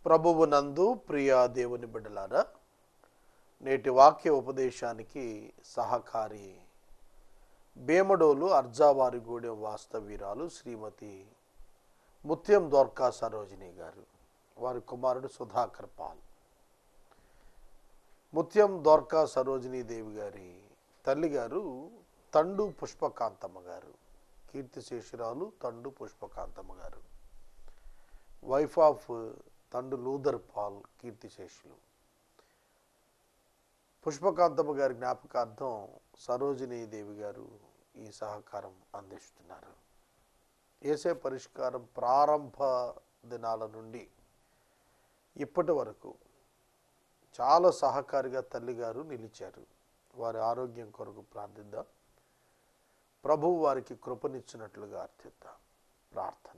ప్రభువునందు ప్రియా దేవుని బిడ్డలారా, నేటి వాక్య ఉపదేశానికి సహకారి భీమడోలు అర్జావారిగూడెం వాస్తవీరాలు శ్రీమతి ముత్యం దోర్కా సరోజిని గారు, వారి కుమారుడు సుధాకర్ పాల్. ముత్యం దోర్కా సరోజిని దేవి గారి తల్లిగారు తండు పుష్పకాంతమ్మ గారు, కీర్తిశేషురాలు తండు పుష్పకాంతమ్మ గారు, వైఫ్ ఆఫ్ తండు లూథర్ పాల్ కీర్తిశేషులు. పుష్పకాంతమ్మ గారి జ్ఞాపకార్థం సరోజిని దేవి గారు ఈ సహకారం అందిస్తున్నారు. ఏసే పరిష్కారం ప్రారంభ దినాల నుండి ఇప్పటి వరకు చాలా సహకారిగా తల్లిగారు నిలిచారు. వారి ఆరోగ్యం కొరకు ప్రార్థిద్దాం. ప్రభువు వారికి కృపనిచ్చినట్లుగా అర్థిద్దాం. ప్రార్థన.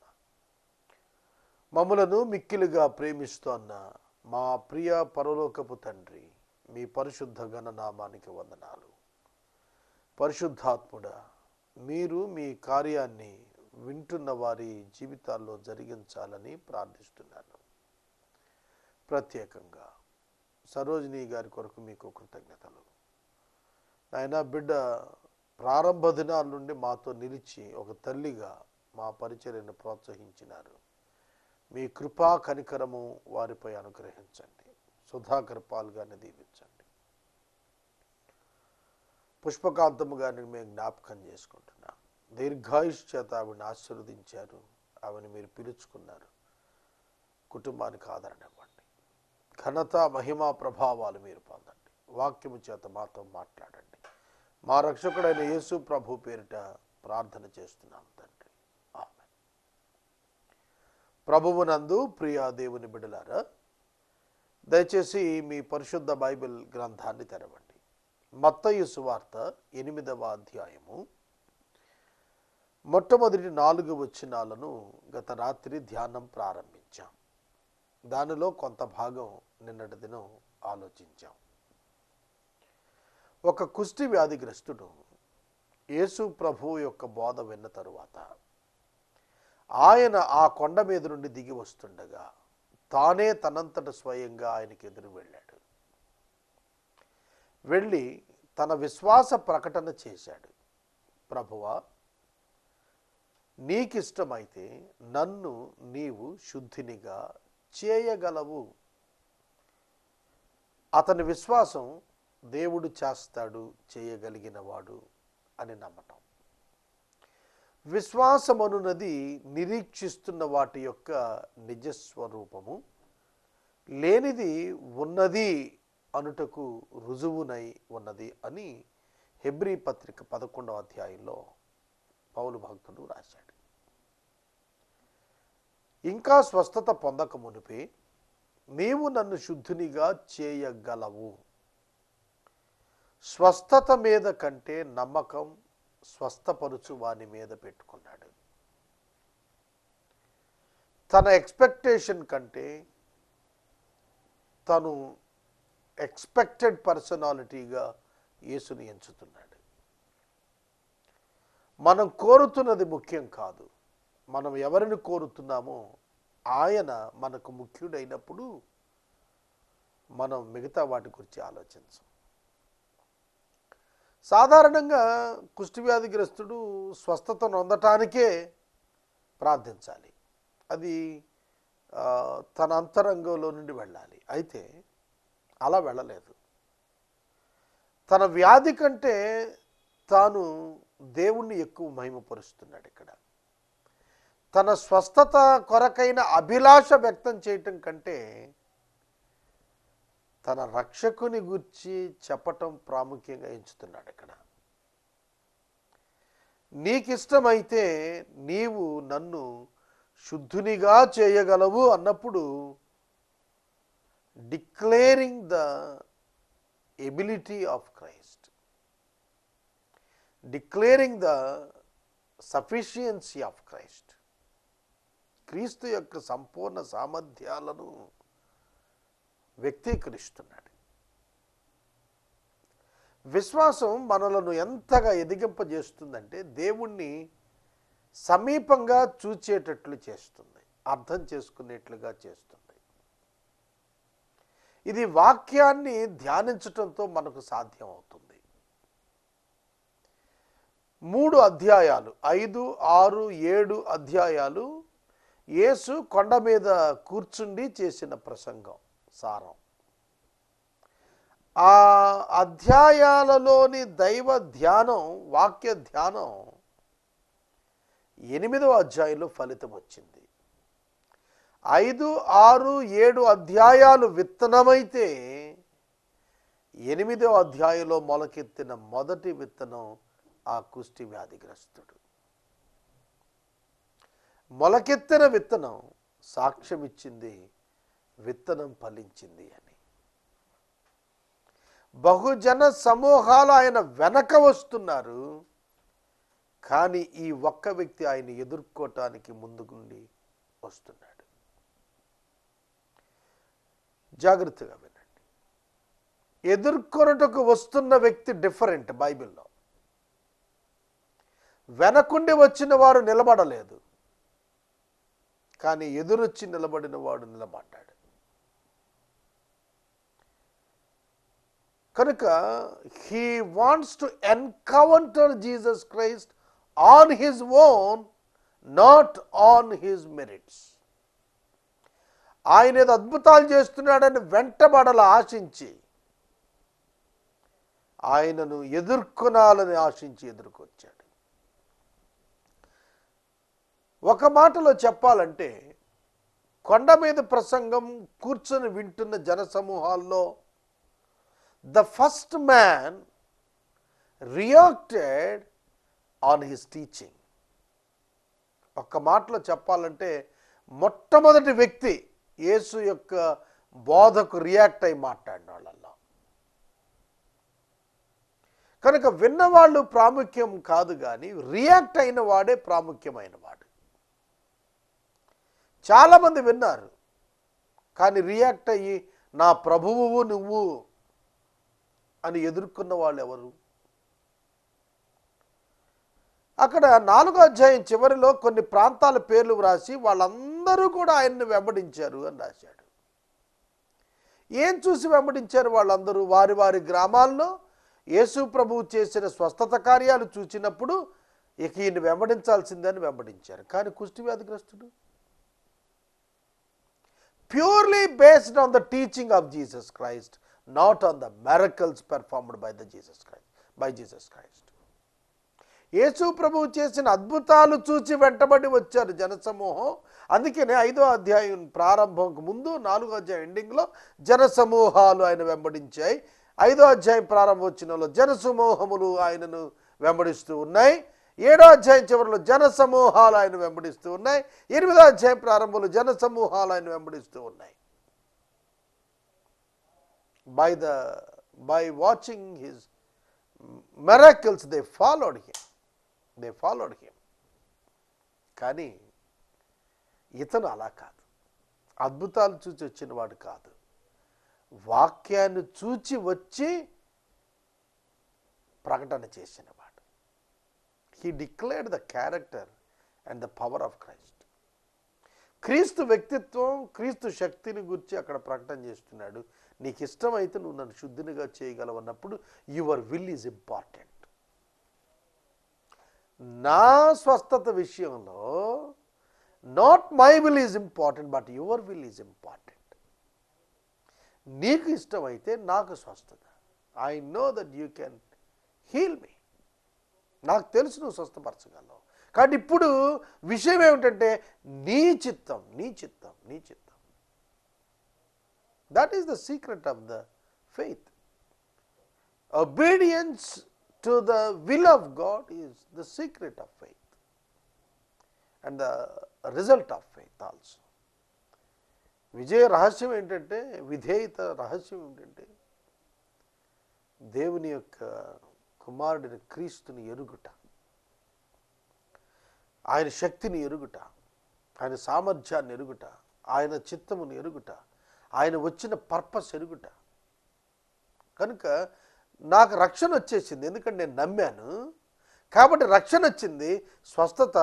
మమ్ములను మిక్కిలిగా ప్రేమిస్తోన్న మా ప్రియ పరలోకపు తండ్రి, మీ పరిశుద్ధ ఘననామానికి వందనాలు. పరిశుద్ధాత్ముడా, మీరు మీ కార్యాన్ని వింటున్న వారి జీవితాల్లో జరిగించాలని ప్రార్థిస్తున్నాను. ప్రత్యేకంగా సరోజిని గారి కొరకు మీకు కృతజ్ఞతలు. నాయనా, బిడ్డ ప్రారంభ దినాల నుండి మాతో నిలిచి ఒక తల్లిగా మా పరిచర్యను ప్రోత్సహించినారు. మీ కృపా కనికరము వారిపై అనుగ్రహించండి. సుధాకర్ పాల్ గారిని దీవించండి. పుష్పకాంతమ్మ గారిని మేము జ్ఞాపకం చేసుకుంటున్నాం. దీర్ఘాయుష్ చేత ఆవిడని ఆశీర్వదించారు. ఆవిడని మీరు పిలుచుకున్నారు. కుటుంబానికి ఆదరణ ఇవ్వండి. ఘనత మహిమా ప్రభావాలు మీరు పొందండి. వాక్యము చేత మాతో మాట్లాడండి. మా రక్షకుడైన యేసు ప్రభు పేరిట ప్రార్థన చేస్తున్నాం తండ్రి. ఆమేన్. ప్రభువునందు ప్రియా దేవుని బిడ్డలారా, దయచేసి మీ పరిశుద్ధ బైబిల్ గ్రంథాన్ని తెరవండి. మత్తయి సువార్త 8వ అధ్యాయము మొట్టమొదటి 4 వచనాలను గత రాత్రి ధ్యానం ప్రారంభించాం. దానిలో కొంత భాగం నిన్నటి దినం ఆలోచించాం. ఒక కుష్టి వ్యాధిగ్రస్తుడు యేసు ప్రభు యొక్క బోధ విన్న తరువాత ఆయన ఆ కొండ మీద నుండి దిగి వస్తుండగా తానే తనంతట స్వయంగా ఆయనకి ఎదురు వెళ్ళాడు. వెళ్ళి తన విశ్వాస ప్రకటన చేశాడు. ప్రభువా, నీకిష్టమైతే నన్ను నీవు శుద్ధినిగా చేయగలవు. అతని విశ్వాసం దేవుడు చేస్తాడు, చేయగలిగిన వాడు అని నమ్మటం. విశ్వాసమనున్నది నిరీక్షిస్తున్న వాటి యొక్క నిజస్వరూపము, లేనిది ఉన్నది అనుటకు రుజువునై ఉన్నది అని హెబ్రీ పత్రిక 11వ అధ్యాయంలో పౌలు భక్తుడు రాశాడు. ఇంకా స్వస్థత పొందక మునిపే నీవు నన్ను శుద్ధునిగా చేయగలవు. స్వస్థత మీద కంటే నమ్మకం స్వస్థపరుచు వాని మీద పెట్టుకున్నాడు. తన ఎక్స్పెక్టేషన్ కంటే తను ఎక్స్పెక్టెడ్ పర్సనాలిటీగా యేసుని ఎంచుతున్నాడు. మనం కోరుతున్నది ముఖ్యం కాదు. మనం ఎవరిని కోరుతున్నామో ఆయన మనకు ముఖ్యుడైనప్పుడు మనం మిగతా వాటి గురించి ఆలోచించం. సాధారణంగా కుష్ఠవ్యాధిగ్రస్తుడు స్వస్థతను పొందటానికే ప్రార్థించాలి. అది తన అంతరంగంలో నుండి వెళ్ళాలి. అయితే అలా వెళ్ళలేదు. తన వ్యాధి కంటే తాను దేవుణ్ణి ఎక్కువ మహిమపరుస్తున్నాడు. ఇక్కడ తన స్వస్థత కొరకైన అభిలాష వ్యక్తం చేయటం కంటే తన రక్షకుని గురించి చెప్పటం ప్రాముఖ్యంగా ఎంచుతున్నాడు. ఇక్కడ నీకిష్టమైతే నీవు నన్ను శుద్ధునిగా చేయగలవు అన్నప్పుడు declaring the ability of Christ, declaring the sufficiency of Christ, క్రీస్తు యొక్క సంపూర్ణ సామర్థ్యాలను వ్యక్తీకరిస్తున్నాడు. విశ్వాసం మనలను ఎంతగా ఎదిగింపజేస్తుందంటే దేవుణ్ణి సమీపంగా చూచేటట్లు చేస్తుంది, అర్థం చేసుకునేట్లుగా చేస్తుంది. ఇది వాక్యాన్ని ధ్యానించటంతో మనకు సాధ్యం అవుతుంది. 3 అధ్యాయాలు 5, 6, 7 అధ్యాయాలు యేసు కొండ మీద కూర్చుండి చేసిన ప్రసంగం సారం. ఆ అధ్యాయాలలోని దైవ ధ్యానం, వాక్య ధ్యానం 8వ అధ్యాయంలో ఫలితం వచ్చింది. 5, 6, 7 అధ్యాయాలు విత్తనమైతే 8వ అధ్యాయంలో మొలకెత్తిన మొదటి విత్తనం ఆ కుష్టి వ్యాధిగ్రస్తుడు. మొలకెత్తిన విత్తనం సాక్ష్యం ఇచ్చింది, విత్తనం ఫలించింది అని. బహుజన సమూహాలు ఆయన వెనక వస్తున్నారు, కానీ ఈ ఒక్క వ్యక్తి ఆయన ఎదుర్కోవటానికి ముందుకుండి వస్తున్నాడు. జాగ్రత్తగా వినండి. ఎదుర్కొనుటకు వస్తున్న వ్యక్తి డిఫరెంట్. బైబిల్లో వెనకుండి వచ్చిన వారు నిలబడలేదు, కానీ ఎదురొచ్చి నిలబడిన వాడు నిలబడ్డాడు. కనుక he wants to encounter Jesus Christ on his own, not on his merits. ఆయన ఏదో అద్భుతాలు చేస్తున్నాడని వెంటబడాల ఆశించి, ఆయనను ఎదుర్కొనాలని ఆశించి ఎదుర్కొచ్చాడు. ఒక మాటలో చెప్పాలంటే, కొండ మీద ప్రసంగం కూర్చొని వింటున్న జనసమూహాల్లో the first man reacted on his teaching. ఒక్క మాటలో చెప్పాలంటే, మొట్టమొదటి వ్యక్తి యేసు యొక్క బోధకు రియాక్ట్ అయి మాట్లాడిన వాళ్ళల్లో. కనుక విన్నవాళ్ళు ప్రాముఖ్యం కాదు, కానీ రియాక్ట్ అయిన వాడే ప్రాముఖ్యమైన వాడు. చాలామంది విన్నారు, కానీ రియాక్ట్ అయ్యి నా ప్రభువు నువ్వు అని ఎదుర్కొన్న వాళ్ళు ఎవరు? అక్కడ 4వ అధ్యాయం చివరిలో కొన్ని ప్రాంతాల పేర్లు వ్రాసి వాళ్ళందరూ కూడా ఆయన్ని వెంబడించారు అని రాశాడు. ఏం చూసి వెంబడించారు వాళ్ళందరూ? వారి వారి గ్రామాల్లో యేసు ప్రభువు చేసిన స్వస్థత కార్యాలు చూచినప్పుడు ఇక ఈయన్ని వెంబడించాల్సిందని వెంబడించారు. కానీ కుష్టి వ్యాధిగ్రస్తుడు purely based on the teaching of Jesus Christ, not on the miracles performed by Jesus Christ. యేసు ప్రభువు చేసిన అద్భుతాలు చూచి వెంటబడి వచ్చారు జనసమూహం. అందుకనే 5వ అధ్యాయం ప్రారంభంకు ముందు 4వ అధ్యాయం ఎండింగ్లో జనసమూహాలు ఆయన వెంబడించాయి. 5వ అధ్యాయం ప్రారంభోచనంలో జనసమూహములు ఆయనను వెంబడిస్తూ ఉన్నాయి. 7వ అధ్యాయం చివరిలో జనసమూహాలు ఆయన వెంబడిస్తూ ఉన్నాయి. 8వ అధ్యాయం ప్రారంభంలో జనసమూహాలు ఆయన వెంబడిస్తూ ఉన్నాయి. By watching his miracles, they followed him. కానీ ఇతను అలా కాదు. అద్భుతాలు చూచి వచ్చిన వాడు కాదు, వాక్యాన్ని చూచి వచ్చి ప్రకటన చేసిన వాడు. He declared the character and the power of Christ. క్రీస్తు వ్యక్తిత్వం, క్రీస్తు శక్తిని గురించి అక్కడ ప్రకటన చేస్తున్నాడు. నీకు ఇష్టమైతే నువ్వు నన్ను శుద్ధినిగా చేయగలవు అన్నప్పుడు యువర్ విల్ ఈజ్ ఇంపార్టెంట్. నా స్వస్థత విషయంలో not my will is important, but your will is important. నీకు ఇష్టమైతే నాకు స్వస్థత. I know that you can heal me. నాకు తెలుసు నువ్వు స్వస్థపరచగలవు. కాబట్టి ఇప్పుడు విషయం ఏమిటంటే నీ చిత్తం. That is the secret of the faith. Obedience to the will of God is the secret of faith and the result of faith also. విజయ రహస్యం ఏంటంటే, విధేయత రహస్యం ఏంటంటే, దేవుని యొక్క కుమారుడిని క్రీస్తుని ఎరుగుట, ఆయన శక్తిని ఎరుగుట, ఆయన సామర్థ్యాన్ని ఎరుగుట, ఆయన చిత్తమును ఎరుగుట, ఆయన వచ్చిన పర్పస్ ఎరుగుట. కనుక నాకు రక్షణ వచ్చేసింది, ఎందుకంటే నేను నమ్మాను కాబట్టి రక్షణ వచ్చింది. స్వస్థత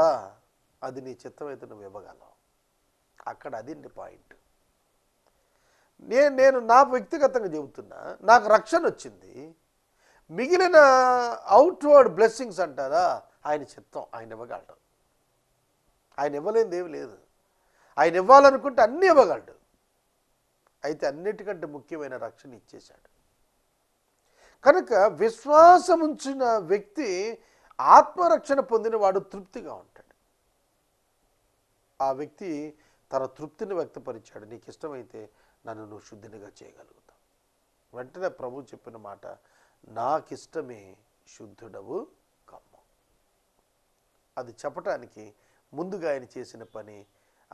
అది నీ చిత్తమైతే నువ్వు ఇవ్వగలవు. అక్కడ అది పాయింట్. నేను నా వ్యక్తిగతంగా చెబుతున్నా, నాకు రక్షణ వచ్చింది. మిగిలిన అవుట్వర్డ్ బ్లెస్సింగ్స్ అంటారా, ఆయన చిత్తం, ఆయన ఇవ్వగలడు. ఆయన ఇవ్వలేనిది ఏమి లేదు. ఆయన ఇవ్వాలనుకుంటే అన్నీ ఇవ్వగలడు. అయితే అన్నిటికంటే ముఖ్యమైన రక్షణ ఇచ్చేశాడు. కనుక విశ్వాసం ఉంచిన వ్యక్తి, ఆత్మరక్షణ పొందిన వాడు తృప్తిగా ఉంటాడు. ఆ వ్యక్తి తన తృప్తిని వ్యక్తపరిచాడు. నీకు ఇష్టమైతే నన్ను నువ్వు శుద్ధినిగా చేయగలుగుతావు. వెంటనే ప్రభు చెప్పిన మాట, నాకిష్టమే శుద్ధుడవు కమ్ము. అది చెప్పటానికి ముందుగా ఆయన చేసిన పని,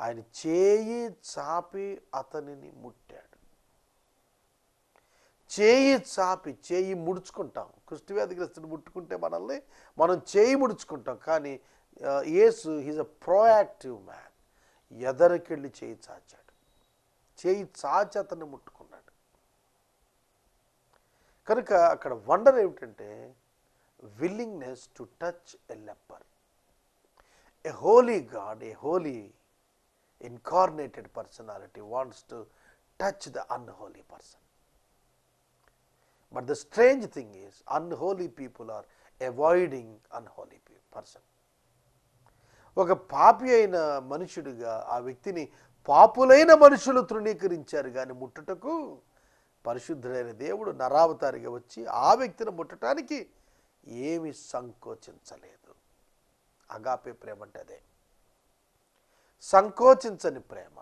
ఆయన చేయి చాపి అతనిని ముట్టాడు. చేయి చాపి, చేయి ముడుచుకుంటాం. కుష్ఠవ్యాధిగ్రస్తుడు ముట్టుకుంటే మనల్ని మనం చేయి ముడుచుకుంటాం. కానీ యేసు హీజ్ అ ప్రోయాక్టివ్ మ్యాన్. ఎదరికెళ్ళి చేయి చాచాడు. చేయి చాచి అతన్ని ముట్టుకున్నాడు. కనుక అక్కడ వండర్ ఏమిటంటే, willingness to touch a leper. A holy God, a holy incarnated personality wants to touch the unholy person. But the strange thing is, unholy people are avoiding unholy person. ఒక పాపి అయిన మనుషుడిగా ఆ వ్యక్తిని పాపులైన మనుషులు తృణీకరించారు, కానీ ముట్టుటకు పరిశుద్ధుడైన దేవుడు నరావతారిగా వచ్చి ఆ వ్యక్తిని ముట్టడానికి ఏమి సంకోచించలేదు. అగాపే ప్రేమ అంటే అదే, సంకోచించని ప్రేమ.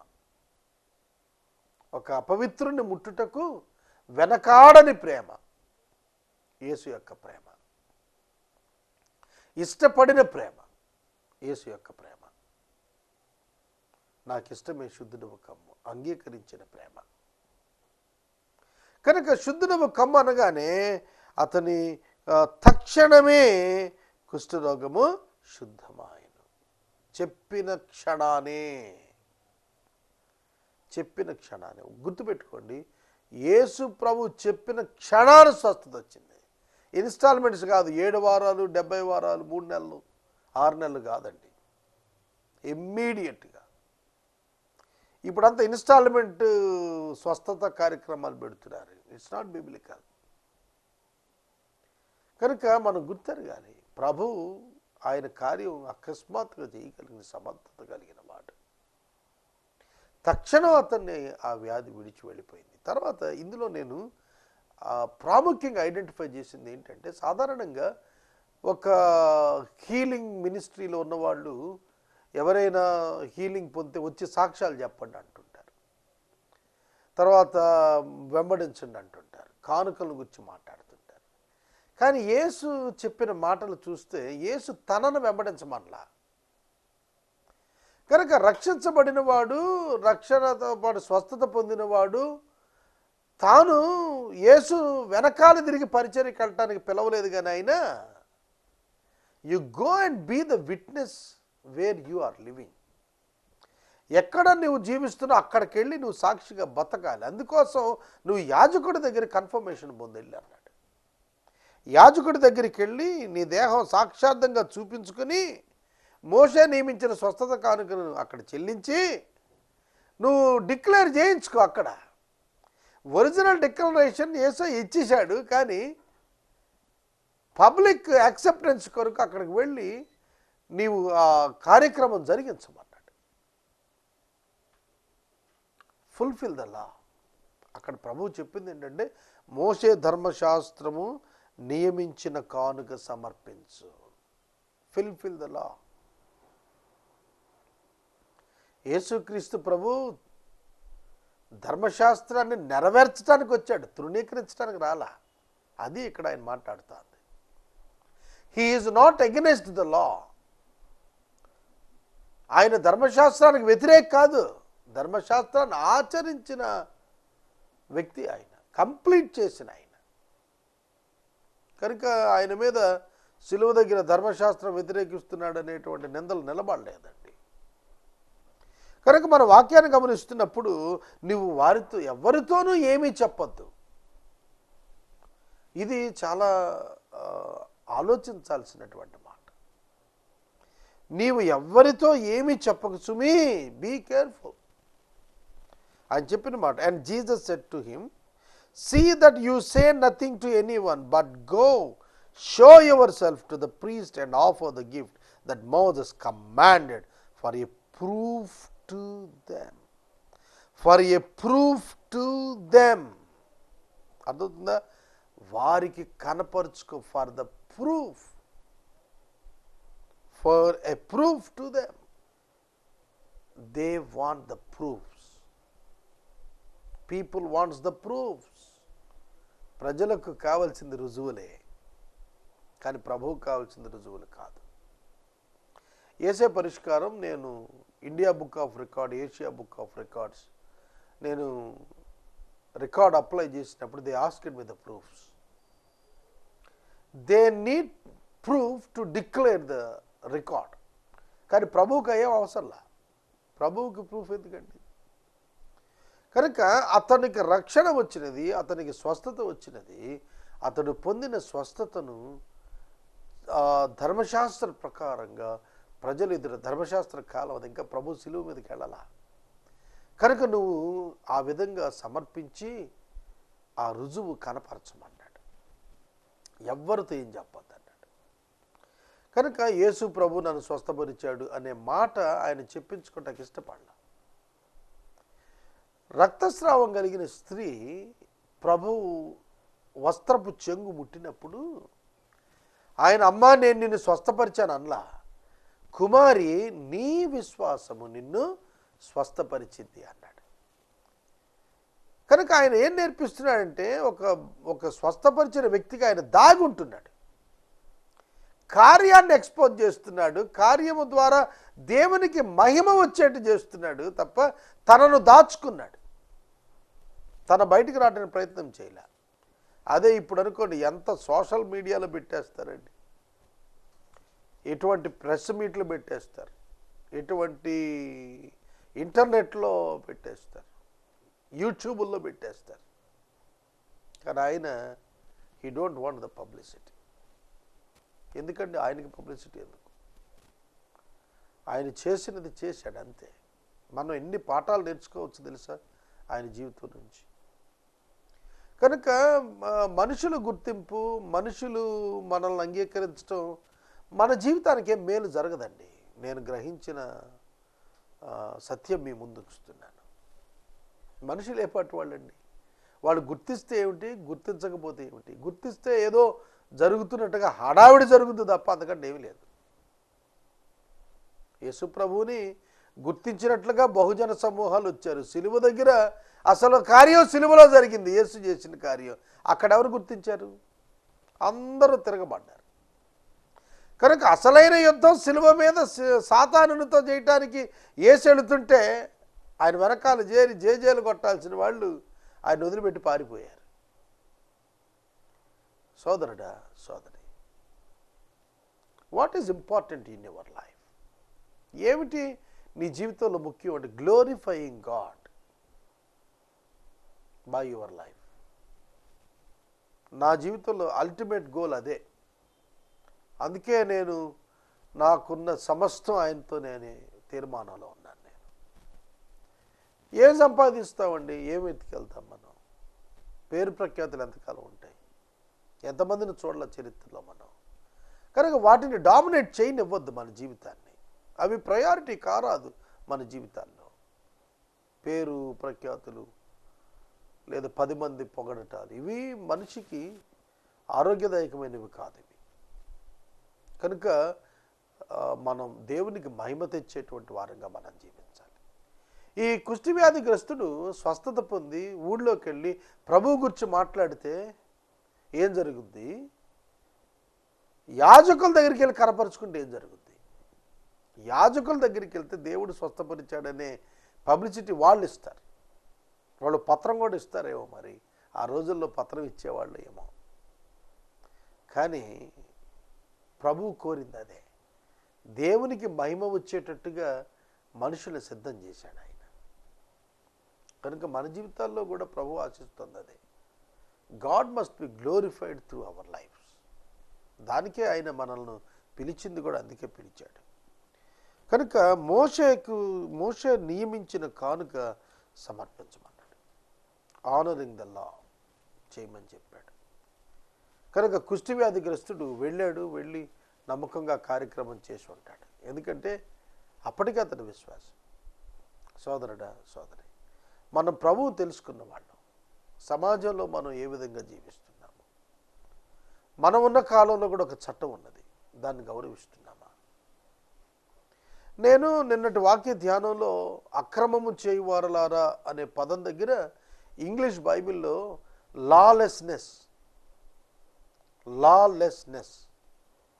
ఒక అపవిత్రుని ముట్టుటకు వెనకాడని ప్రేమ యేసు యొక్క ప్రేమ. ఇష్టపడిన ప్రేమ యేసు యొక్క ప్రేమ. నాకు ఇష్టమే శుద్ధుడవు కమ్ము, అంగీకరించిన ప్రేమ. కనుక శుద్ధుడవు కమ్ము అనగానే అతని తక్షణమే కుష్ఠరోగము శుద్ధమాయను. చెప్పిన క్షణానే గుర్తుపెట్టుకోండి, యేసు ప్రభు చెప్పిన క్షణాన స్వస్థత వచ్చింది. ఇన్స్టాల్మెంట్స్ కాదు, 7 వారాలు, 70 వారాలు, 3 నెలలు, 6 నెలలు కాదండి, ఇమ్మీడియట్గా. ఇప్పుడంతా ఇన్స్టాల్మెంట్ స్వస్థత కార్యక్రమాలు పెడుతున్నారు. It's not biblical. కనుక మనం గుర్తెరగాలి, ప్రభు ఆయన కార్యం అకస్మాత్తుగా చేయగలిగిన సమర్థత కలిగిన వాడు. తక్షణం అతన్ని ఆ వ్యాధి విడిచి వెళ్ళిపోయింది. తర్వాత ఇందులో నేను ప్రాముఖ్యంగా ఐడెంటిఫై చేసింది ఏంటంటే, సాధారణంగా ఒక హీలింగ్ మినిస్ట్రీలో ఉన్నవాళ్ళు ఎవరైనా హీలింగ్ పొందితే వచ్చి సాక్ష్యాలు చెప్పండి అంటుంటారు, తర్వాత వెంబడించండి అంటుంటారు, కానుకల గురించి మాట్లాడుతుంటారు. కానీ యేసు చెప్పిన మాటలు చూస్తే యేసు తనను వెంబడించమనలా. కనుక రక్షించబడినవాడు, రక్షణతో పాటు స్వస్థత పొందినవాడు తాను యేసు వెనకాల తిరిగి పరిచర్యకి వెళ్ళటానికి పిలవలేదు. కానీ ఆయన, you go and be the witness where you are living. ఎక్కడ నువ్వు జీవిస్తున్నావు అక్కడికి వెళ్ళి నువ్వు సాక్షిగా బతకాలి. అందుకోసం నువ్వు యాజకుడి దగ్గర కన్ఫర్మేషన్ పొందెళ్ళి అన్నాడు. యాజకుడి దగ్గరికి వెళ్ళి నీ దేహం సాక్షార్థంగా చూపించుకొని మోషే నియమించిన స్వస్థత కానుకను అక్కడ చెల్లించి నువ్వు డిక్లేర్ చేయించుకో. అక్కడ ఒరిజినల్ డిక్లరేషన్ యేసు ఇచ్చేశాడు, కానీ పబ్లిక్ యాక్సెప్టెన్స్ కొరకు అక్కడికి వెళ్ళి నీవు ఆ కార్యక్రమం జరిగించమన్నాడు. Fulfil the law. అక్కడ ప్రభువు చెప్పింది ఏంటంటే, మోషే ధర్మశాస్త్రము నియమించిన కానుక సమర్పించు. Fulfil the law. యేసుక్రీస్తు ప్రభు ధర్మశాస్త్రాన్ని నెరవేర్చడానికి వచ్చాడు, తృణీకరించడానికి రాలా. అది ఇక్కడ ఆయన మాట్లాడుతుంది. He is not against the law. ఆయన ధర్మశాస్త్రానికి వ్యతిరేక కాదు, ధర్మశాస్త్రాన్ని ఆచరించిన వ్యక్తి ఆయన, కంప్లీట్ చేసిన ఆయన. కనుక ఆయన మీద సిలువ దగ్గర ధర్మశాస్త్రం వ్యతిరేకిస్తున్నాడు అనేటువంటి నిందలు నిలబడలేదండి. కనుక మన వాక్యాన్ని గమనిస్తున్నప్పుడు నువ్వు వారితో ఎవరితోనూ ఏమీ చెప్పొద్దు. ఇది చాలా ఆలోచించాల్సినటువంటి మాట. నీవు ఎవరితో ఏమీ చెప్పకు సుమీ, బీ కేర్ఫుల్. ఆయన చెప్పిన మాట. And Jesus said to him, see that you say nothing to anyone, but go show yourself to the priest and offer the gift that Moses commanded for a proof to them. For a proof to them. అర్థవుతుందా? వారికి కనపరుచుకో. For the proof, for a proof to them. They want the proofs. People wants the proofs. ప్రజలకు కావాల్సింది రుజువులే, కానీ ప్రభువుకు కావాల్సింది రుజువులు కాదు. ఏసే పరిష్కారం నేను India book of record, Asia book of records నేను రికార్డ్ అప్లై చేసినప్పుడు they asked me the proofs. They need proof to declare the record. కానీ ప్రభువుకి అయ్యే అవసరంలా. ప్రభువుకి ప్రూఫ్ ఎందుకండి? కనుక అతనికి రక్షణ వచ్చినది, అతనికి స్వస్థత వచ్చినది. అతడు పొందిన స్వస్థతను ధర్మశాస్త్ర ప్రకారంగా ప్రజలు ఎదురు, ధర్మశాస్త్ర కాలం అది, ఇంకా ప్రభు శిలువ మీదకి వెళ్ళాలా. కనుక నువ్వు ఆ విధంగా సమర్పించి ఆ రుజువు కనపరచమన్నాడు. ఎవ్వరితో ఏం చెప్పొద్దు అన్నాడు. కనుక యేసు ప్రభు నన్ను స్వస్థపరిచాడు అనే మాట ఆయన చెప్పించుకోవటానికి ఇష్టపడలా. రక్తస్రావం కలిగిన స్త్రీ ప్రభువు వస్త్రపు చెంగు ముట్టినప్పుడు ఆయన, అమ్మా నేను నిన్ను స్వస్థపరిచాను అనలా. కుమారి, నీ విశ్వాసము నిన్ను స్వస్థపరిచింది అన్నాడు. కనుక ఆయన ఏం నేర్పిస్తున్నాడంటే, ఒక స్వస్థపరిచిన వ్యక్తికి ఆయన దాగి ఉంటున్నాడు. కార్యాన్ని ఎక్స్పోజ్ చేస్తున్నాడు. కార్యము ద్వారా దేవునికి మహిమ వచ్చేట్టు చేస్తున్నాడు తప్ప తనను దాచుకున్నాడు. తన బయటికి రావడానికి ప్రయత్నం చేయలే. అదే ఇప్పుడు అనుకోండి, ఎంత సోషల్ మీడియాలో పెట్టేస్తారండి, ఎటువంటి ప్రెస్ మీట్లు పెట్టేస్తారు, ఎటువంటి ఇంటర్నెట్లో పెట్టేస్తారు, యూట్యూబ్లో పెట్టేస్తారు. కానీ ఆయన he don't want the publicity. ఎందుకంటే ఆయనకి పబ్లిసిటీ ఎందుకు? ఆయన చేసినది చేశాడు అంతే. మనం ఎన్ని పాఠాలు నేర్చుకోవచ్చు తెలుసా ఆయన జీవితం నుంచి. కనుక మనుషుల గుర్తింపు, మనుషులు మనల్ని అంగీకరించడం మన జీవితానికి ఏం మేలు జరగదండి. నేను గ్రహించిన సత్యం మీ ముందు ఉంచుతున్నాను. మనుషులు ఏ పాటి వాళ్ళండి? వాళ్ళు గుర్తిస్తే ఏమిటి, గుర్తించకపోతే ఏమిటి? గుర్తిస్తే ఏదో జరుగుతున్నట్టుగా హడావిడి జరుగుతుంది తప్ప అంతకంటే ఏమీ లేదు. యేసు ప్రభువుని గుర్తించినట్లుగా బహుజన సమూహాలు వచ్చారు. సిలువ దగ్గర అసలు కార్యం సిలువలో జరిగింది, యేసు చేసిన కార్యం. అక్కడ ఎవరు గుర్తించారు? అందరూ తిరగబడ్డారు. కనుక అసలైన యుద్ధం సిలువ మీద సాతానునితో చేయటానికి యేసు వెళుతుంటే ఆయన వెనకాల చేరి జేజేలు కొట్టాల్సిన వాళ్ళు ఆయన వదిలిపెట్టి పారిపోయారు. సోదరుడా, సోదరి, what is important in your life? ఏమిటి నీ జీవితంలో ముఖ్యం అంటే? Glorifying God by your life. నా జీవితంలో అల్టిమేట్ గోల్ అదే. అందుకే నేను నాకున్న సమస్తం ఆయనతో నేను తీర్మానంలో ఉన్నాను. నేను ఏం సంపాదిస్తామండి, ఏం ఎత్తుకెళ్తాం మనం? పేరు ప్రఖ్యాతులు ఎంతకాలం ఉంటాయి? ఎంతమందిని చూడాల చరిత్రలో మనం? కనుక వాటిని డామినేట్ చేయనివ్వద్దు మన జీవితాన్ని. అవి ప్రయారిటీ కారాదు మన జీవితాల్లో. పేరు ప్రఖ్యాతులు లేదా 10 మంది పొగడటాలు ఇవి మనిషికి ఆరోగ్యదాయకమైనవి కాదు ఇవి. కనుక మనం దేవునికి మహిమ తెచ్చేటువంటి వారంగా మనం జీవించాలి. ఈ కుష్టి వ్యాధిగ్రస్తుడు స్వస్థత పొంది ఊళ్ళోకి వెళ్ళి ప్రభువు గురించి మాట్లాడితే ఏం జరుగుద్ది? యాజకుల దగ్గరికి వెళ్ళి కనపరుచుకుంటే ఏం జరుగుద్ది? యాజకుల దగ్గరికి వెళ్తే దేవుడు స్వస్థపరిచాడనే పబ్లిసిటీ వాళ్ళు ఇస్తారు. వాళ్ళు పత్రం కూడా ఇస్తారేమో, మరి ఆ రోజుల్లో పత్రం ఇచ్చేవాళ్ళు ఏమో. కానీ ప్రభువు కోరింది అదే. దేవునికి మహిమ వచ్చేటట్టుగా మనుషులు సిద్ధం చేశాడు ఆయన. కనుక మన జీవితాల్లో కూడా ప్రభువు ఆశిస్తుంది అదే. God must be glorified through our lives. దానికే ఆయన మనల్ని పిలిచింది కూడా, అందుకే పిలిచాడు. కనుక మోషే నియమించిన కానుక సమర్పించమన్నాడు. ఆనరింగ్ ద లా చేయమని చెప్పాడు. కనుక కుష్టి వ్యాధిగ్రస్తుడు వెళ్ళి నమ్మకంగా కార్యక్రమం చేసి ఉంటాడు. ఎందుకంటే అప్పటికే అతని విశ్వాసం. సోదరుడా, సోదరి, మనం ప్రభువు తెలుసుకున్న వాళ్ళం. సమాజంలో మనం ఏ విధంగా జీవిస్తున్నాము? మనం ఉన్న కాలంలో కూడా ఒక చట్టం ఉన్నది, దాన్ని గౌరవిస్తున్నామా? నేను నిన్నటి వాక్య ధ్యానంలో అక్రమము చేయువారలారా అనే పదం దగ్గర ఇంగ్లీష్ బైబిల్లో లాలెస్నెస్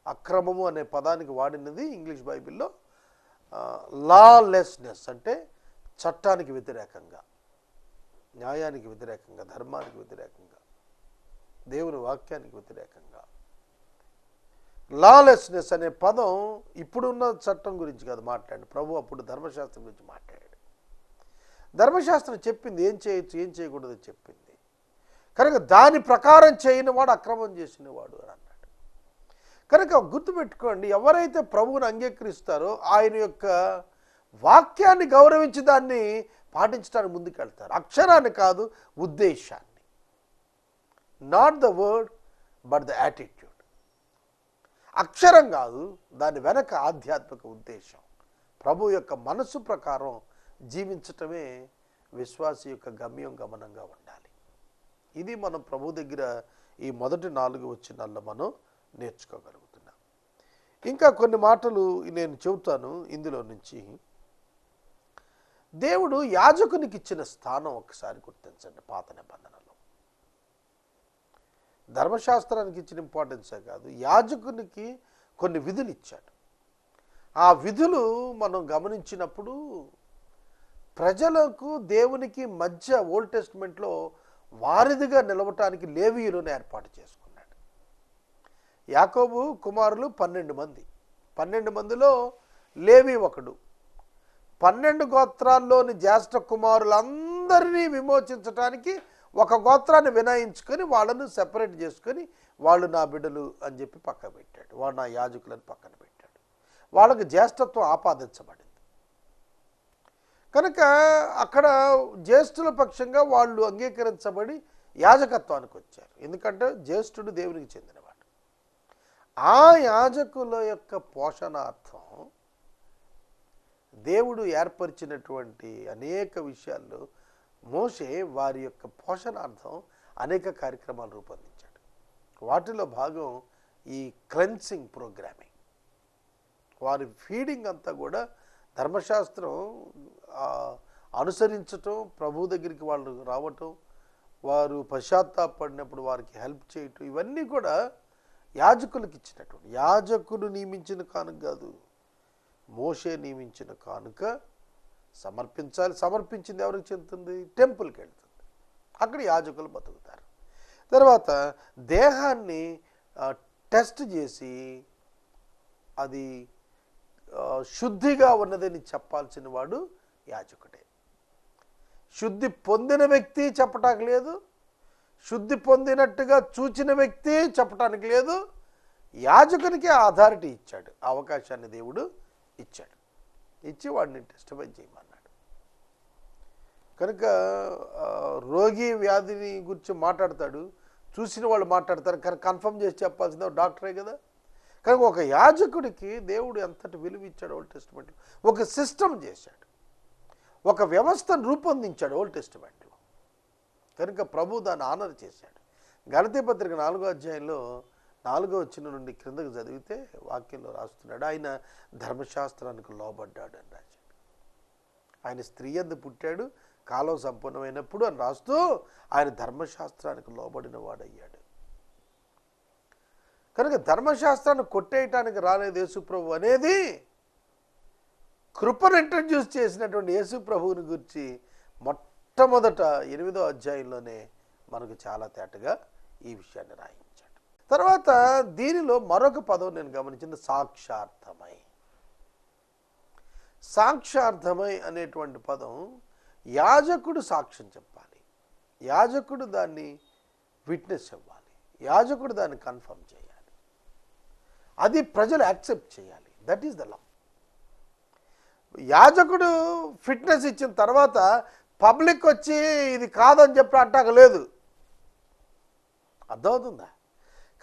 అక్రమము అనే పదానికి వాడినది ఇంగ్లీష్ బైబిల్లో లాలెస్నెస్ అంటే చట్టానికి వ్యతిరేకంగా, న్యాయానికి వ్యతిరేకంగా, ధర్మానికి వ్యతిరేకంగా, దేవుని వాక్యానికి వ్యతిరేకంగా. లాలెస్నెస్ అనే పదం ఇప్పుడున్న చట్టం గురించి కాదు మాట్లాడి, ప్రభు అప్పుడు ధర్మశాస్త్రం గురించి మాట్లాడాడు. ధర్మశాస్త్రం చెప్పింది ఏం చేయొచ్చు, ఏం చేయకూడదు చెప్పింది. కనుక దాని ప్రకారం చేయని వాడు అక్రమం చేసిన వాడు అని అన్నాడు. కనుక గుర్తుపెట్టుకోండి, ఎవరైతే ప్రభువుని అంగీకరిస్తారో ఆయన యొక్క వాక్యాన్ని గౌరవించి దాన్ని పాటించడానికి ముందుకెళ్తారు. అక్షరాన్ని కాదు, ఉద్దేశాన్ని. Not the word but the attitude. అక్షరం కాదు, దాని వెనక ఆధ్యాత్మిక ఉద్దేశం. ప్రభు యొక్క మనసు ప్రకారం జీవించటమే విశ్వాసి యొక్క గమనంగా ఉండాలి. ఇది మనం ప్రభు దగ్గర ఈ మొదటి 4 వచనాల్లో మనం నేర్చుకోగలుగుతున్నాం. ఇంకా కొన్ని మాటలు నేను చెబుతాను ఇందులో నుంచి. దేవుడు యాజకునికి ఇచ్చిన స్థానం ఒకసారి గుర్తించండి. పాత నిబంధనలో ధర్మశాస్త్రానికి ఇచ్చిన ఇంపార్టెన్సే కాదు, యాజకునికి కొన్ని విధులు ఇచ్చాడు. ఆ విధులు మనం గమనించినప్పుడు ప్రజలకు దేవునికి మధ్య ఓల్డ్ టెస్ట్మెంట్లో వారిదిగా నిలవటానికి లేవీయులను ఏర్పాటు చేసుకున్నాడు. యాకోబు కుమారులు 12 మంది. 12 మందిలో లేవి ఒకడు. 12 గోత్రాల్లోని జ్యేష్ఠ కుమారులందరినీ విమోచించడానికి ఒక గోత్రాన్ని వినాయించుకొని వాళ్ళను సెపరేట్ చేసుకొని వాళ్ళు నా బిడ్డలు అని చెప్పి పక్కన పెట్టాడు. వాడు నా యాజకులను పక్కన పెట్టాడు. వాళ్ళకు జ్యేష్ఠత్వం ఆపాదించబడింది. కనుక అక్కడ జ్యేష్ఠుల పక్షంగా వాళ్ళు అంగీకరించబడి యాజకత్వానికి వచ్చారు. ఎందుకంటే జ్యేష్ఠుడు దేవునికి చెందినవాడు. ఆ యాజకుల యొక్క పోషణార్థం దేవుడు ఏర్పరిచినటువంటి అనేక విషయాల్లో మోషే వారి యొక్క పోషణార్థం అనేక కార్యక్రమాలు రూపొందించాడు. వాటిలో భాగం ఈ క్లెన్సింగ్ ప్రోగ్రామింగ్. వారి ఫీడింగ్ అంతా కూడా ధర్మశాస్త్రం అనుసరించటం, ప్రభు దగ్గరికి వాళ్ళు రావటం, వారు పశ్చాత్తాపడినప్పుడు వారికి హెల్ప్ చేయటం, ఇవన్నీ కూడా యాజకులకు ఇచ్చినటువంటి. యాజకుడు నియమించిన కానుక కాదు, మోషే నియమించిన కానుక సమర్పించాలి. సమర్పించింది ఎవరికి చెందుతుంది? టెంపుల్కి వెళ్తుంది. అక్కడ యాజకులు బతుకుతారు. తర్వాత దేహాన్ని టెస్ట్ చేసి అది శుద్ధిగా ఉన్నదని చెప్పాల్సిన వాడు యాజకుడే. శుద్ధి పొందిన వ్యక్తి చెప్పటానికి లేదు, శుద్ధి పొందినట్టుగా చూచిన వ్యక్తి చెప్పటానికి లేదు. యాజకునికి ఆ అథారిటీ ఇచ్చాడు, ఆ అవకాశాన్ని దేవుడు ఇచ్చాడు. ఇచ్చి వాడిని టెస్టిఫై చేయమన్నాడు. కనుక రోగి వ్యాధిని గురించి మాట్లాడతాడు, చూసిన వాళ్ళు మాట్లాడతారు, కానీ కన్ఫర్మ్ చేసి చెప్పాల్సిందే డాక్టరే కదా. కనుక ఒక యాజకుడికి దేవుడు ఎంతటి విలువ ఇచ్చాడు ఓల్డ్ టెస్టిమెంట్లో. ఒక సిస్టమ్ చేశాడు, ఒక వ్యవస్థను రూపొందించాడు ఓల్డ్ టెస్టిమెంట్లో. కనుక ప్రభు దాన్ని ఆనర్ చేశాడు. గలతీ పత్రిక 4వ అధ్యాయంలో 4వ వచనం నుండి క్రిందకు చదివితే వాక్యంలో రాస్తున్నాడు, ఆయన ధర్మశాస్త్రానికి లోబడ్డాడు అని రాశాడు. ఆయన స్త్రీ యందు పుట్టాడు, కాలం సంపూర్ణమైనప్పుడు అని రాస్తూ ఆయన ధర్మశాస్త్రానికి లోబడిన వాడయ్యాడు. కనుక ధర్మశాస్త్రాన్ని కొట్టేయటానికి రాలేదు యేసుప్రభు అనేది కృపను ఇంట్రడ్యూస్ చేసినటువంటి యేసుప్రభువుని గురించి మొట్టమొదట 8వ అధ్యాయంలోనే మనకు చాలా తేటగా ఈ విషయాన్ని రాయించాడు. తర్వాత దీనిలో మరొక పదం నేను గమనించింది, సాక్షార్థమై. సాక్షార్థమై అనేటువంటి పదం, యాజకుడు సాక్ష్యం చెప్పాలి, యాజకుడు దాన్ని విట్నెస్ ఇవ్వాలి, యాజకుడు దాన్ని కన్ఫర్మ్ చేయాలి, అది ప్రజలు యాక్సెప్ట్ చేయాలి. That is the law. యాజకుడు ఫిట్నెస్ ఇచ్చిన తర్వాత పబ్లిక్ వచ్చి ఇది కాదని చెప్పి అంటాక లేదు. అర్థమవుతుందా?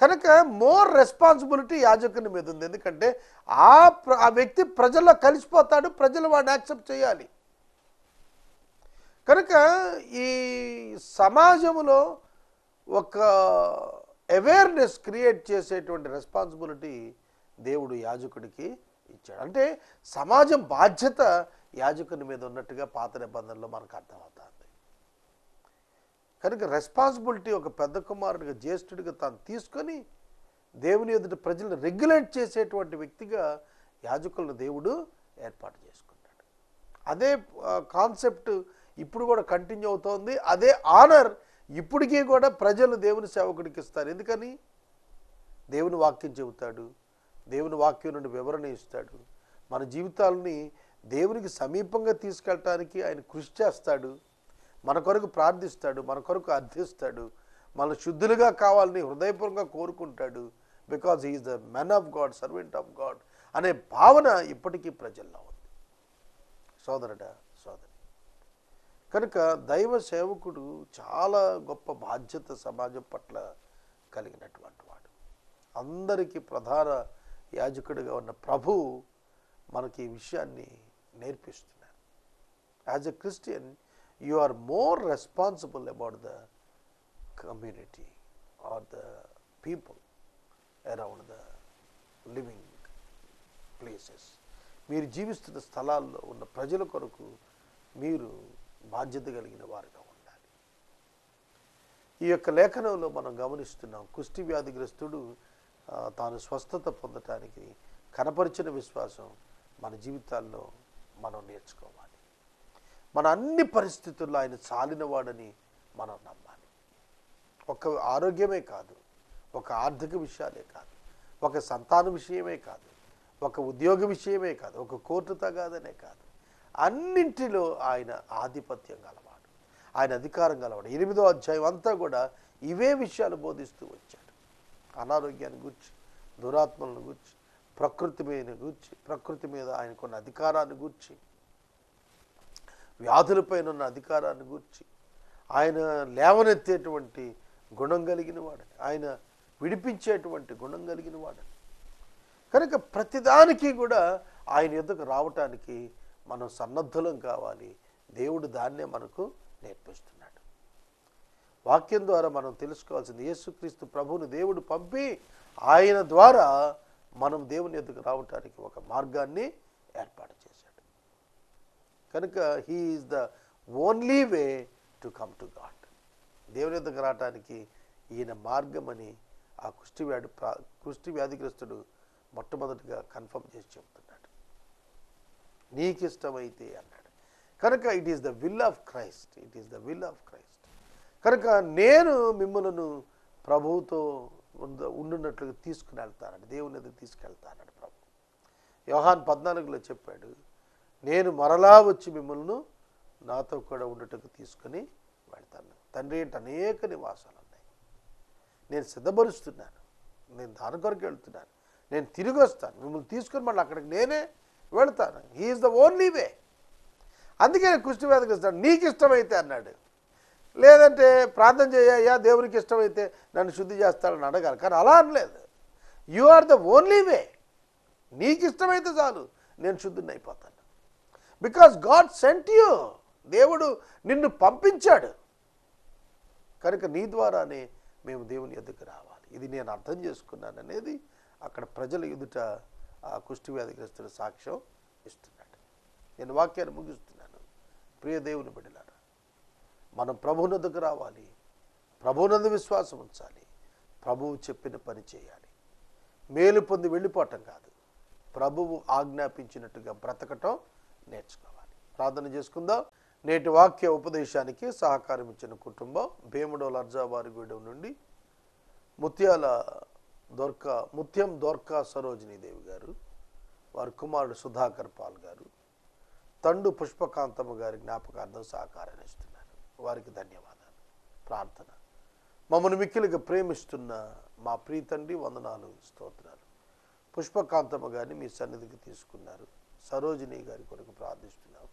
కనుక మోర్ రెస్పాన్సిబిలిటీ యాజకుని మీద ఉంది. ఎందుకంటే ఆ వ్యక్తి ప్రజల్లో కలిసిపోతాడు, ప్రజలు వాడిని యాక్సెప్ట్ చేయాలి. కనుక ఈ సమాజంలో ఒక అవేర్నెస్ క్రియేట్ చేసేటువంటి రెస్పాన్సిబిలిటీ దేవుడు యాజకుడికి ఇచ్చాడు. అంటే సమాజం బాధ్యత యాజకుని మీద ఉన్నట్టుగా పాత నిబంధనలో మనకు అర్థమవుతుంది. కనుక రెస్పాన్సిబిలిటీ ఒక పెద్ద కుమారుడిగా, జ్యేష్ఠుడిగా తాను తీసుకొని దేవుని ఎదుట ప్రజలను రెగ్యులేట్ చేసేటువంటి వ్యక్తిగా యాజకులను దేవుడు ఏర్పాటు చేసుకున్నాడు. అదే కాన్సెప్ట్ ఇప్పుడు కూడా కంటిన్యూ అవుతోంది. అదే ఆనర్ ఇప్పటికీ కూడా ప్రజలు దేవుని సేవకుడికి ఇస్తారు. ఎందుకని? దేవుని వాక్యం చెబుతాడు, దేవుని వాక్యం నుండి వివరణ ఇస్తాడు, మన జీవితాలని దేవునికి సమీపంగా తీసుకెళ్ళటానికి ఆయన కృషి చేస్తాడు, మన కొరకు ప్రార్థిస్తాడు, మన కొరకు అర్థిస్తాడు, మన శుద్ధులుగా కావాలని హృదయపూర్వకంగా కోరుకుంటాడు. Because he is the men of God, servant of God అనే భావన ఇప్పటికీ ప్రజల్లో ఉంది. సోదరుడా, సోదరి, కనుక దైవ సేవకుడు చాలా గొప్ప బాధ్యత సమాజం పట్ల కలిగినటువంటి వాడు. అందరికీ ప్రధాన యాజకుడిగా ఉన్న ప్రభువు మనకి ఈ విషయాన్ని నేర్పిస్తున్నారు. As a Christian you are more responsible about the community or the people around the living places. మీరు జీవిస్తున్న స్థలాల్లో ఉన్న ప్రజల కొరకు మీరు బాధ్యత కలిగిన వారుగా ఉండాలి. ఈ యొక్క లేఖనంలో మనం గమనిస్తున్నాం, కుష్టి వ్యాధిగ్రస్తుడు తాను స్వస్థత పొందటానికి కనపరిచిన విశ్వాసం మన జీవితాల్లో మనం నేర్చుకోవాలి. మన అన్ని పరిస్థితుల్లో ఆయన చాలినవాడని మనం నమ్మాలి. ఒక ఆరోగ్యమే కాదు, ఒక ఆర్థిక విషయాలే కాదు, ఒక సంతాన విషయమే కాదు, ఒక ఉద్యోగ విషయమే కాదు, ఒక కోర్టు తగాదనే కాదు, అన్నింటిలో ఆయన ఆధిపత్యం గలవాడు, ఆయన అధికారం గలవాడు. 8వ అధ్యాయం అంతా కూడా ఇవే విషయాలు బోధిస్తూ వచ్చాడు. అనారోగ్యాన్ని గూర్చి, దురాత్మలను గూర్చి, ప్రకృతి మీద ఆయనకున్న అధికారాన్ని గూర్చి, వ్యాధులపైన ఉన్న అధికారాన్ని గూర్చి, ఆయన లేవనెత్తేటువంటి గుణం కలిగిన వాడని, ఆయన విడిపించేటువంటి గుణం కలిగిన వాడని. కనుక ప్రతిదానికి కూడా ఆయన యొద్దకు రావటానికి మనం సన్నద్ధులం కావాలి. దేవుడు దాన్నే మనకు నేర్పిస్తున్నాడు. వాక్యం ద్వారా మనం తెలుసుకోవాల్సింది, యేసుక్రీస్తు ప్రభువుని దేవుడు పంపి ఆయన ద్వారా మనం దేవుని యొద్దకు రావటానికి ఒక మార్గాన్ని ఏర్పాటు చేశాడు. కనుక he is the only way to come to God. దేవుని యొద్దకు రావటానికి ఈయన మార్గం అని ఆ కుష్టి వ్యాధిగ్రస్తుడు మొట్టమొదటిగా కన్ఫర్మ్ చేసి చెబుతున్నాడు. నీకు ఇష్టమైతే అన్నాడు. కనుక it is the will of Christ, it is the will of Christ. కనుక నేను మిమ్మల్ని ప్రభువుతో ఉండున్నట్లుగా తీసుకుని వెళ్తానండి, దేవుని ఎదురు తీసుకెళ్తానని ప్రభు యోహాను 14లో చెప్పాడు, నేను మరలా వచ్చి మిమ్మల్ని నాతో కూడా ఉండటకు తీసుకుని వెళ్తాను. తండ్రి ఏంటి అనేక నివాసాలు ఉన్నాయి, నేను సిద్ధపరుస్తున్నాను, నేను దాని కొరకు వెళ్తున్నాను, నేను తిరిగి వస్తాను, మిమ్మల్ని తీసుకొని మళ్ళీ అక్కడికి నేనే వెళ్తాను. హీ ఈజ్ ద ఓన్లీ వే. అందుకే కుష్టి వ్యాధిగ్రస్తుడు నీకు ఇష్టమైతే అన్నాడు. లేదంటే ప్రార్థన చేయ్యా, దేవునికి ఇష్టమైతే నన్ను శుద్ధి చేస్తాడని అడగాలి, కానీ అలా అనలేదు. You are the only way. నీకు ఇష్టమైతే చాలు, నేను శుద్ధిని అయిపోతాను. బికాస్ గాడ్ సెంట్ యూ, దేవుడు నిన్ను పంపించాడు. కనుక నీ ద్వారానే మేము దేవుని ఎదుకు రావాలి. ఇది నేను అర్థం చేసుకున్నాను అనేది అక్కడ ప్రజల ఎదుట ఆ కుష్టి వ్యాధిగ్రస్తుడు సాక్ష్యం ఇస్తున్నాడు. నేను వాక్యాన్ని ముగిస్తున్నాను. ప్రియ దేవుని బిడ్డలారా, మనం ప్రభువునొద్దకు రావాలి, ప్రభువునందు విశ్వాసం ఉంచాలి, ప్రభువు చెప్పిన పని చేయాలి. మేలు పొంది వెళ్ళిపోవటం కాదు, ప్రభువు ఆజ్ఞాపించినట్టుగా బ్రతకటం నేర్చుకోవాలి. ప్రార్థన చేసుకుందాం. నేటి వాక్య ఉపదేశానికి సహకారం ఇచ్చిన కుటుంబం భీముడోల అర్జావారిగూడెం నుండి ముత్యం దోర్కా సరోజినీదేవి గారు, వారి కుమారుడు సుధాకర్ పాల్ గారు, తండు పుష్పకాంతమ్మ గారి జ్ఞాపకార్థం సహకారాన్ని ఇస్తున్నారు. వారికి ధన్యవాదాలు. ప్రార్థన. మమ్మల్ని మిక్కిలిగా ప్రేమిస్తున్న మా ప్రీతండ్రి, వందనాలు, స్తోత్రాలు. పుష్పకాంతమ్మ గారిని మీ సన్నిధికి తీసుకున్నారు. సరోజిని గారి కొరకు ప్రార్థిస్తున్నాం.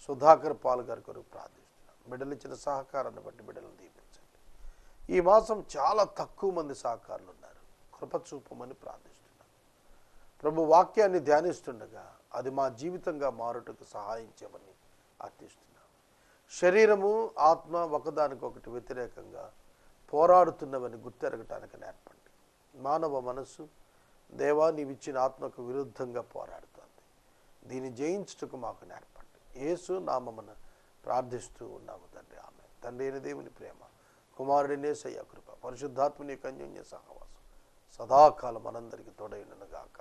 సుధాకర్ పాల్ గారి కొరకు ప్రార్థిస్తున్నాం. బిడ్డలు ఇచ్చిన సహకారాన్ని బట్టి బిడ్డలను దీపించండి. ఈ మాసం చాలా తక్కువ మంది సహకారులు ఉన్నారు. కృప చూపమని ప్రార్థిస్తున్నాం. ప్రభు వాక్యాన్ని ధ్యానిస్తుండగా అది మా జీవితంగా మారుటకు సహాయం చేయమని అర్థిస్తున్నాం. శరీరము ఆత్మ ఒకదానికొకటి వ్యతిరేకంగా పోరాడుతున్నవని గుర్తెరగటానికి నేర్పండి. మానవ మనస్సు దేవా నీవిచ్చిన ఆత్మకు విరుద్ధంగా పోరాడుతోంది. దీన్ని జయించుటకు మాకు నేర్పండి. యేసు నామమున ప్రార్థిస్తూ ఉన్నాము తండ్రి. ఆమె తండ్రి అయిన దేవుని ప్రేమ, కుమారుడినే యేసయ్య కృప, పరిశుద్ధాత్మని యొక్క అన్యోన్య సహవాసం సదాకాలం మనందరికీ తోడైనగాక.